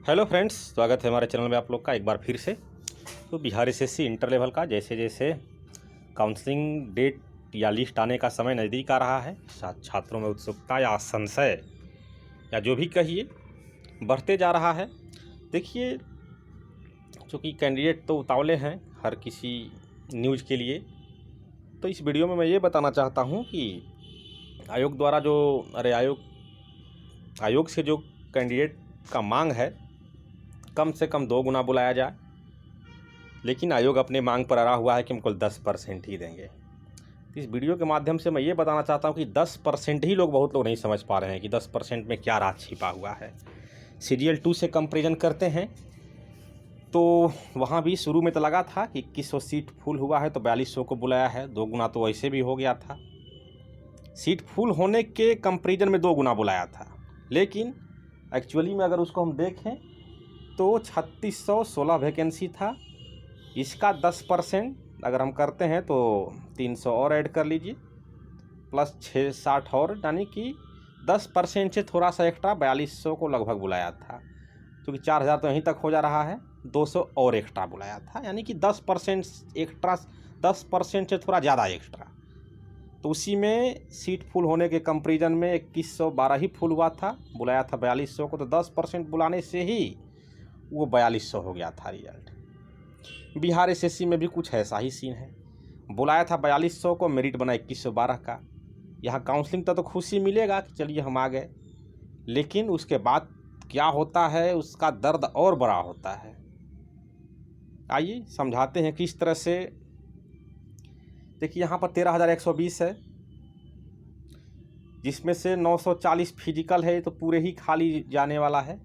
Hello friends, स्वागत है हमारे चैनल में आप लोग का एक बार फिर से। तो बिहार एसएससी इंटर लेवल का जैसे जैसे काउंसलिंग डेट या लिस्ट आने का समय नज़दीक आ रहा है, छात्रों में उत्सुकता या संशय या जो भी कहिए बढ़ते जा रहा है। देखिए, चूँकि कैंडिडेट तो उतावले हैं हर किसी न्यूज़ के लिए, तो इस वीडियो में मैं ये बताना चाहता हूँ कि आयोग द्वारा जो आयोग से जो कैंडिडेट का मांग है कम से कम 2 गुना बुलाया जाए, लेकिन आयोग अपने मांग पर अड़ा हुआ है कि हमको 10% ही देंगे। इस वीडियो के माध्यम से मैं ये बताना चाहता हूँ कि 10% ही बहुत लोग नहीं समझ पा रहे हैं कि 10% में क्या राज छिपा हुआ है। सीरियल 2 से कंपेरिजन करते हैं तो वहाँ भी शुरू में तो लगा था कि 2100 सीट फुल हुआ है तो 4200 को बुलाया है, 2 गुना तो वैसे भी हो गया था। सीट फुल होने के कंपेरिजन में 2 गुना बुलाया था, लेकिन एक्चुअली में अगर उसको हम देखें तो 3616 वैकेंसी था। इसका 10% अगर हम करते हैं तो 300 और ऐड कर लीजिए, प्लस 660 और, यानी कि 10% से थोड़ा सा एक्स्ट्रा 4200 को लगभग बुलाया था। क्योंकि 4000 तो यहीं तक हो जा रहा है, 200 और एक्स्ट्रा बुलाया था, यानी कि 10% एक्स्ट्रा, 10% से थोड़ा ज़्यादा एक्स्ट्रा। तो उसी में सीट फुल होने के कंपेरिजन में 2112 ही फुल हुआ था, बुलाया था 4200 को, तो 10% बुलाने से ही वो 4200 हो गया था रिजल्ट। बिहार एसएससी में भी कुछ ऐसा ही सीन है, बुलाया था 4200 को, मेरिट बना 2112 का। यहाँ काउंसलिंग तो खुशी मिलेगा कि चलिए हम आ गए, लेकिन उसके बाद क्या होता है उसका दर्द और बड़ा होता है। आइए समझाते हैं किस तरह से। देखिए, यहाँ पर 13120 है, जिसमें से 940 फिजिकल है, तो पूरे ही खाली जाने वाला है,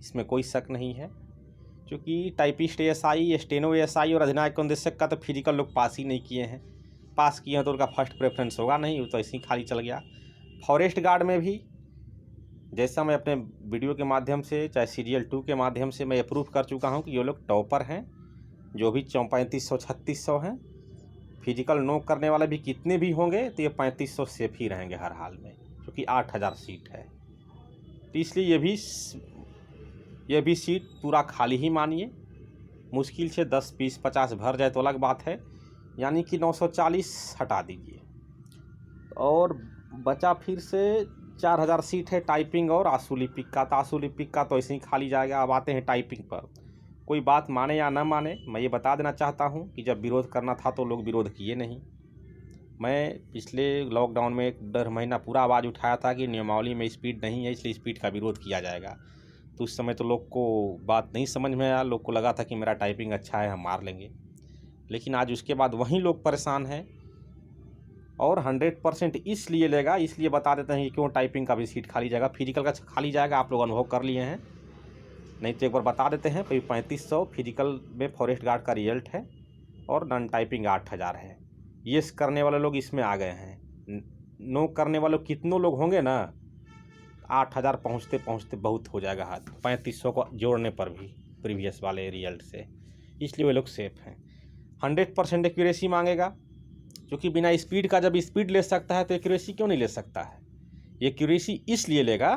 इसमें कोई शक नहीं है। क्योंकि टाइपिस्ट एएसआई, स्टेनो एएसआई और अधिनायक निदेशक का तो फिजिकल लोग पास ही नहीं किए हैं। पास किए हैं तो उनका फर्स्ट प्रेफरेंस होगा नहीं, वो तो ऐसे ही खाली चल गया। फॉरेस्ट गार्ड में भी जैसा मैं अपने वीडियो के माध्यम से चाहे सीरियल 2 के माध्यम से मैं अप्रूव कर चुका हूं कि ये लोग टॉपर हैं, जो भी 3500 3600 हैं। फिजिकल नो करने वाले भी कितने भी होंगे तो ये 3500 सेफ ही रहेंगे हर हाल में, क्योंकि 8000 सीट है। तो इसलिए ये भी सीट पूरा खाली ही मानिए। मुश्किल से 10 20 50 भर जाए तो अलग बात है, यानी कि 940 हटा दीजिए, और बचा फिर से 4000 सीट है टाइपिंग और आशुलिपिक का। तो आशुलिपिक का तो ऐसे ही खाली जाएगा। अब आते हैं टाइपिंग पर। कोई बात माने या ना माने, मैं ये बता देना चाहता हूँ कि जब विरोध करना था तो लोग विरोध किए नहीं। मैं पिछले लॉकडाउन में 1.5 महीना पूरा आवाज़ उठाया था कि नियमावली में स्पीड नहीं है, इसलिए स्पीड का विरोध किया जाएगा। तो उस समय तो लोग को बात नहीं समझ में आया, लोग को लगा था कि मेरा टाइपिंग अच्छा है, हम मार लेंगे। लेकिन आज उसके बाद वहीं लोग परेशान हैं, और 100% इसलिए लेगा, इसलिए बता देते हैं कि क्यों टाइपिंग का भी सीट खाली जाएगा। फिजिकल का खाली जाएगा, आप लोग अनुभव कर लिए हैं, नहीं तो एक बार बता देते हैं। 3500 फिजिकल में फॉरेस्ट गार्ड का रिजल्ट है, और नॉन टाइपिंग 8000 है। येस करने वाले लोग इसमें आ गए हैं, नो करने वाले कितनों लोग होंगे ना, 8000 पहुँचते पहुँचते बहुत हो जाएगा हाथ, 3500 को जोड़ने पर भी प्रीवियस वाले रिजल्ट से। इसलिए वे लोग सेफ हैं। 100% एक्यूरेसी मांगेगा, क्योंकि बिना स्पीड का जब स्पीड ले सकता है तो एक्यूरेसी क्यों नहीं ले सकता है। एक्यूरेसी इसलिए लेगा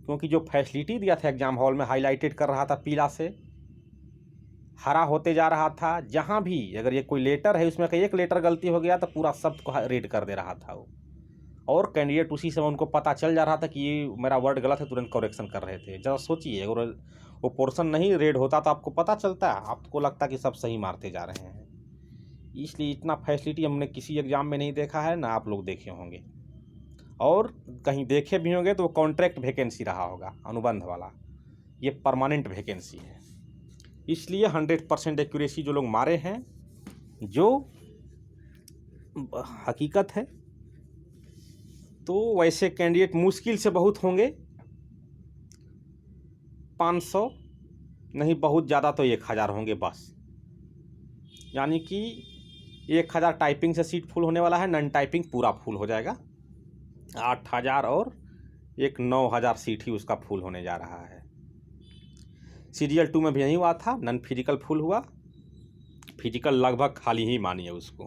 क्योंकि जो फैसिलिटी दिया था एग्जाम हॉल में, हाईलाइटेड कर रहा था पीला से, हरा होते जा रहा था। जहाँ भी अगर ये कोई लेटर है उसमें एक लेटर गलती हो गया तो पूरा शब्द को रेड कर दे रहा था वो, और कैंडिडेट उसी समय उनको पता चल जा रहा था कि ये मेरा वर्ड गलत है, तुरंत करेक्शन कर रहे थे। जरा सोचिए, अगर वो पोर्शन नहीं रेड होता तो आपको पता चलता, आपको लगता कि सब सही मारते जा रहे हैं। इसलिए इतना फैसिलिटी हमने किसी एग्ज़ाम में नहीं देखा है, ना आप लोग देखे होंगे, और कहीं देखे भी होंगे तो वो कॉन्ट्रैक्ट वैकेंसी रहा होगा, अनुबंध वाला। ये परमानेंट वैकेंसी है। इसलिए 100% एक्यूरेसी जो लोग मारे हैं, जो हकीकत है, तो वैसे कैंडिडेट मुश्किल से बहुत होंगे, 500 नहीं, बहुत ज़्यादा तो 1000 होंगे बस। यानी कि 1000 टाइपिंग से सीट फुल होने वाला है, नॉन टाइपिंग पूरा फुल हो जाएगा 8000, और एक 9000 सीट ही उसका फुल होने जा रहा है। सीरियल 2 में भी यही हुआ था, नॉन फिजिकल फुल हुआ, फिजिकल लगभग खाली ही मानिए उसको,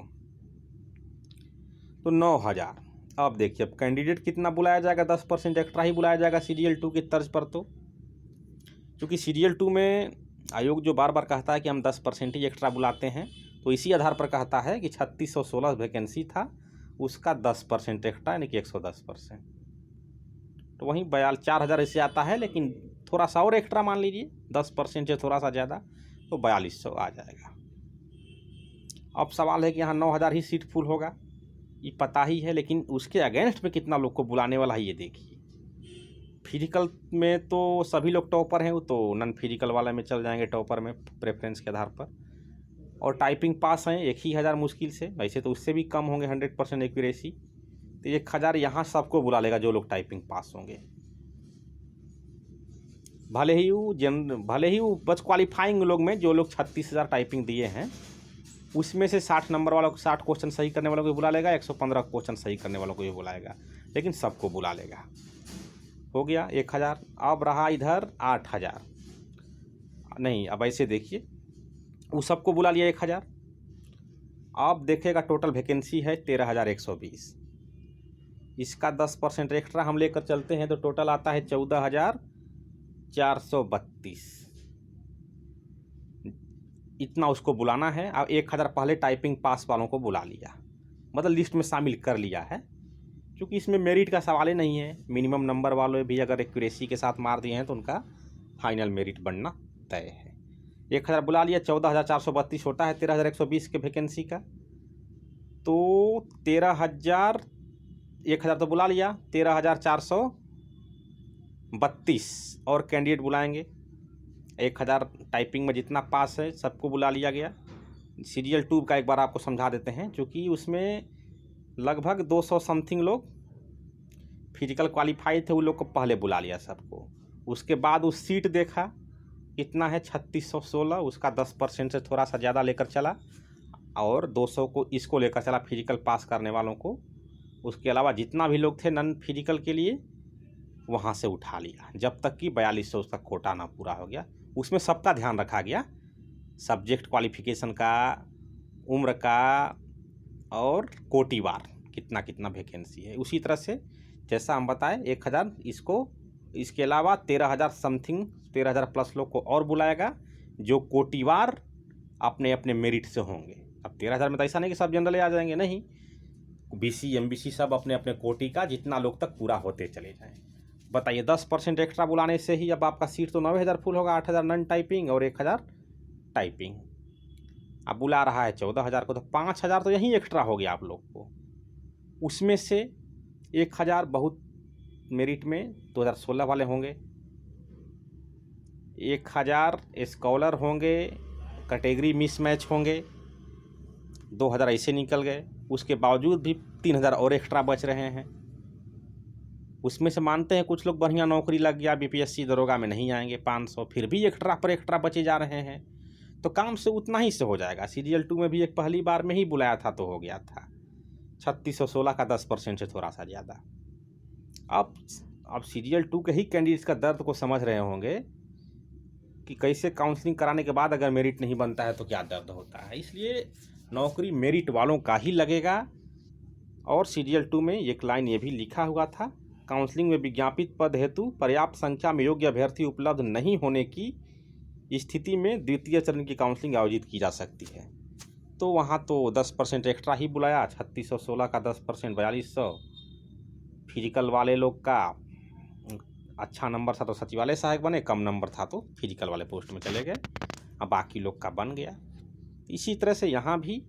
तो 9000। अब देखिए, अब कैंडिडेट कितना बुलाया जाएगा, 10% एक्स्ट्रा ही बुलाया जाएगा सीरियल 2 की तर्ज पर। तो क्योंकि सीरियल 2 में आयोग जो बार बार कहता है कि हम 10% ही एक्स्ट्रा बुलाते हैं, तो इसी आधार पर कहता है कि 3616 वैकेंसी था, उसका 10% एक्स्ट्रा यानी कि 110%। तो वहीं 4000 इससे आता है, लेकिन थोड़ा सा और एक्स्ट्रा मान लीजिए 10% से थोड़ा सा ज़्यादा, तो 4200 आ जाएगा। अब सवाल है कि यहाँ 9000 ही सीट फुल होगा, ये पता ही है, लेकिन उसके अगेंस्ट में कितना लोग को बुलाने वाला है ये देखिए। फिजिकल में तो सभी लोग टॉपर हैं, वो तो नॉन फिजिकल वाले में चल जाएंगे टॉपर में प्रेफरेंस के आधार पर। और टाइपिंग पास हैं 1000 मुश्किल से, वैसे तो उससे भी कम होंगे 100% एक्यूरेसी। तो 1000 यहाँ सबको बुला लेगा जो लोग टाइपिंग पास होंगे, भले ही वो बस क्वालिफाइंग लोग में जो लोग 36,000 टाइपिंग दिए हैं उसमें से 60 नंबर वालों को, 60 क्वेश्चन सही करने वालों को बुला लेगा, 115 क्वेश्चन सही करने वालों को भी बुलाएगा, लेकिन सबको बुला लेगा। हो गया 1000। अब रहा इधर 8000, नहीं अब ऐसे देखिए, वो सबको बुला लिया 1000। अब देखेगा टोटल वैकेंसी है 13,120, इसका 10% एक्स्ट्रा हम लेकर चलते हैं तो टोटल आता है 14,432। इतना उसको बुलाना है। अब 1000 पहले टाइपिंग पास वालों को बुला लिया, मतलब लिस्ट में शामिल कर लिया है, क्योंकि इसमें मेरिट का सवाल ही नहीं है। मिनिमम नंबर वाले भी अगर एक्यूरेसी के साथ मार दिए हैं तो उनका फाइनल मेरिट बनना तय है। 1000 बुला लिया, 14,432 होता है 13,120 के वैकेंसी का, तो 1000 तो बुला लिया, 13,432 और कैंडिडेट बुलाएंगे। 1000 टाइपिंग में जितना पास है सबको बुला लिया गया। सीरियल 2 का एक बार आपको समझा देते हैं, क्योंकि उसमें लगभग 200 समथिंग लोग फिजिकल क्वालिफाई थे, उन लोग को पहले बुला लिया सबको। उसके बाद उस सीट देखा कितना है 3616, उसका 10% से थोड़ा सा ज़्यादा लेकर चला, और 200 को इसको लेकर चला फिजिकल पास करने वालों को। उसके अलावा जितना भी लोग थे नॉन फिजिकल के लिए वहाँ से उठा लिया, जब तक कि 4200 उसका कोटा ना पूरा हो गया। उसमें सबका ध्यान रखा गया, सब्जेक्ट क्वालिफिकेशन का, उम्र का, और कोटिवार कितना कितना वैकेंसी है। उसी तरह से जैसा हम बताएं 1000 इसको, इसके अलावा 13,000 समथिंग, 13,000 प्लस लोग को और बुलाएगा जो कोटिवार अपने अपने मेरिट से होंगे। अब 13,000 में तो ऐसा नहीं कि सब जनरल आ जाएंगे, नहीं, बीसी एमबीसी सब अपने अपने कोटि का जितना लोग तक पूरा होते चले जाएं। बताइए 10% एक्स्ट्रा बुलाने से ही अब आपका सीट तो 9000 फुल होगा, 8000 नॉन टाइपिंग और 1000 टाइपिंग। अब बुला रहा है 14,000 को, तो 5,000 तो यहीं एक्स्ट्रा हो गया आप लोग को। उसमें से 1000 बहुत मेरिट में 2016 वाले होंगे, 1000 स्कॉलर होंगे, कैटेगरी मिसमैच होंगे, 2000 ऐसे निकल गए। उसके बावजूद भी 3000 और एक्स्ट्रा बच रहे हैं। उसमें से मानते हैं कुछ लोग बढ़िया नौकरी लग गया, बीपीएससी दरोगा में नहीं आएंगे, 500 फिर भी एक्स्ट्रा पर एक्स्ट्रा बचे जा रहे हैं, तो काम से उतना ही से हो जाएगा। सीरियल 2 में भी एक पहली बार में ही बुलाया था तो हो गया था 3616 का 10% से थोड़ा सा ज़्यादा। अब सीरियल 2 के ही कैंडिडेट्स का दर्द को समझ रहे होंगे कि कैसे काउंसलिंग कराने के बाद अगर मेरिट नहीं बनता है तो क्या दर्द होता है। इसलिए नौकरी मेरिट वालों का ही लगेगा। और सीरियल 2 में एक लाइन ये भी लिखा हुआ था, काउंसलिंग में विज्ञापित पद हेतु पर्याप्त संख्या में योग्य अभ्यर्थी उपलब्ध नहीं होने की स्थिति में द्वितीय चरण की काउंसलिंग आयोजित की जा सकती है। तो वहाँ तो 10% एक्स्ट्रा ही बुलाया, 3616 का 10% 4200। फिजिकल वाले लोग का अच्छा नंबर था तो सचिवालय सहायक बने, कम नंबर था तो फिजिकल वाले पोस्ट में चले गए, अब बाकी लोग का बन गया। इसी तरह से यहाँ भी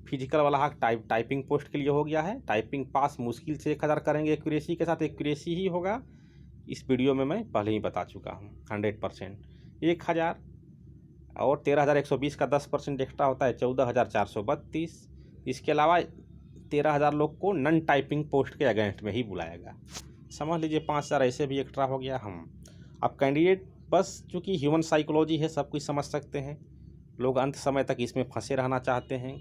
फिजिकल वाला हक टाइपिंग पोस्ट के लिए हो गया है। टाइपिंग पास मुश्किल से 1000 करेंगे एक्यूरेसी के साथ, एक्यूरेसी ही होगा, इस वीडियो में मैं पहले ही बता चुका हूँ 100%। 1000 और 13,120 का 10% एक्स्ट्रा होता है 14,432। इसके अलावा 13,000 लोग को नॉन टाइपिंग पोस्ट के अगेंस्ट में ही बुलाएगा। समझ लीजिए 5,000 ऐसे भी एक्स्ट्रा हो गया। हम अब कैंडिडेट बस चूँकि ह्यूमन साइकोलॉजी है, सब कुछ समझ सकते हैं, लोग अंत समय तक इसमें फंसे रहना चाहते हैं,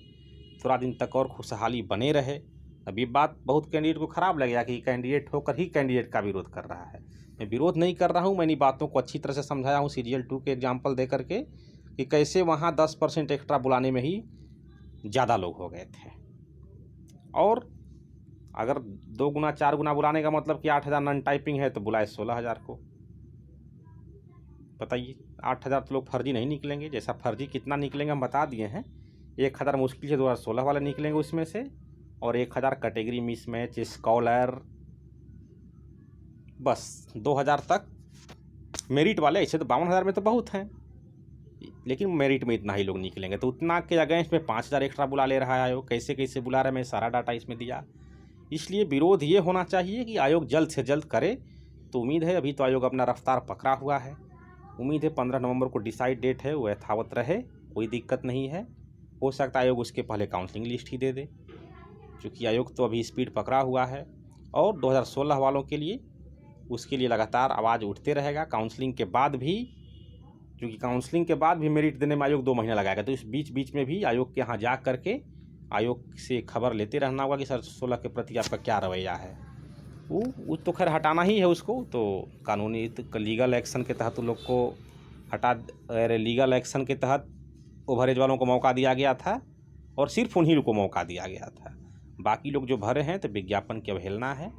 थोड़ा दिन तक और खुशहाली बने रहे। अभी बात बहुत कैंडिडेट को ख़राब लगेगा कि कैंडिडेट होकर ही कैंडिडेट का विरोध कर रहा है। मैं विरोध नहीं कर रहा हूँ, मैंने बातों को अच्छी तरह से समझाया हूँ सीरियल 2 के एग्जाम्पल दे करके कि कैसे वहाँ 10% एक्स्ट्रा बुलाने में ही ज़्यादा लोग हो गए थे। और अगर 2 गुना 4 गुना बुलाने का मतलब कि 8,000 नॉन टाइपिंग है तो बुलाए 16,000 को। बताइए 8,000 तो लोग फर्जी नहीं निकलेंगे। जैसा फर्जी कितना निकलेंगे हम बता दिए हैं। 1,000 मुश्किल से 2016 वाले निकलेंगे उसमें से, और 1,000 कैटेगरी मिसमैच, स्कॉलर, बस 2,000 तक मेरिट वाले। ऐसे तो 52,000 में तो बहुत हैं, लेकिन मेरिट में इतना ही लोग निकलेंगे। तो उतना के अगेंस्ट में 5,000 एक्स्ट्रा बुला ले रहा है आयोग। कैसे कैसे बुला रहा है, मैं सारा डाटा इसमें दिया। इसलिए विरोध ये होना चाहिए कि आयोग जल्द से जल्द करे। तो उम्मीद है, अभी तो आयोग अपना रफ्तार पकड़ा हुआ है। उम्मीद है 15 नवंबर को डिसाइड डेट है, वो यथावत रहे, कोई दिक्कत नहीं है। हो सकता है आयोग उसके पहले काउंसलिंग लिस्ट ही दे दे, क्योंकि आयोग तो अभी स्पीड पकड़ा हुआ है। और 2016 वालों के लिए, उसके लिए लगातार आवाज़ उठते रहेगा। काउंसलिंग के बाद भी, क्योंकि काउंसलिंग के बाद भी मेरिट देने में आयोग 2 महीना लगाएगा, तो इस बीच में भी आयोग के यहाँ जा करके आयोग से खबर लेते रहना होगा कि सर 16 के प्रति आपका क्या रवैया है। वो तो खैर हटाना ही है उसको, तो कानूनी लीगल एक्शन के तहत उन लोग को हटा, लीगल एक्शन के तहत ओवरेज वालों को मौका दिया गया था, और सिर्फ उन्हीं लोग को मौका दिया गया था। बाकी लोग जो भरे हैं तो विज्ञापन की अवहेलना है,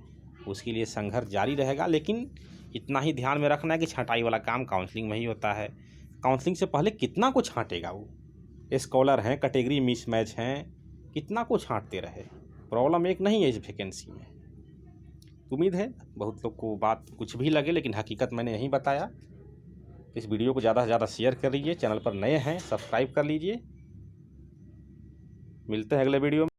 उसके लिए संघर्ष जारी रहेगा। लेकिन इतना ही ध्यान में रखना है कि छँटाई वाला काम काउंसलिंग में ही होता है। काउंसलिंग से पहले कितना कुछ छाँटेगा वो, स्कॉलर हैं, कैटेगरी मिसमैच हैं, कितना कुछ छाँटते रहे। प्रॉब्लम एक नहीं है इस वैकेंसी में। उम्मीद है बहुत लोग को बात कुछ भी लगे, लेकिन हकीकत मैंने यही बताया। इस वीडियो को ज़्यादा से ज़्यादा शेयर कर लीजिए। चैनल पर नए हैं सब्सक्राइब कर लीजिए। मिलते हैं अगले वीडियो में।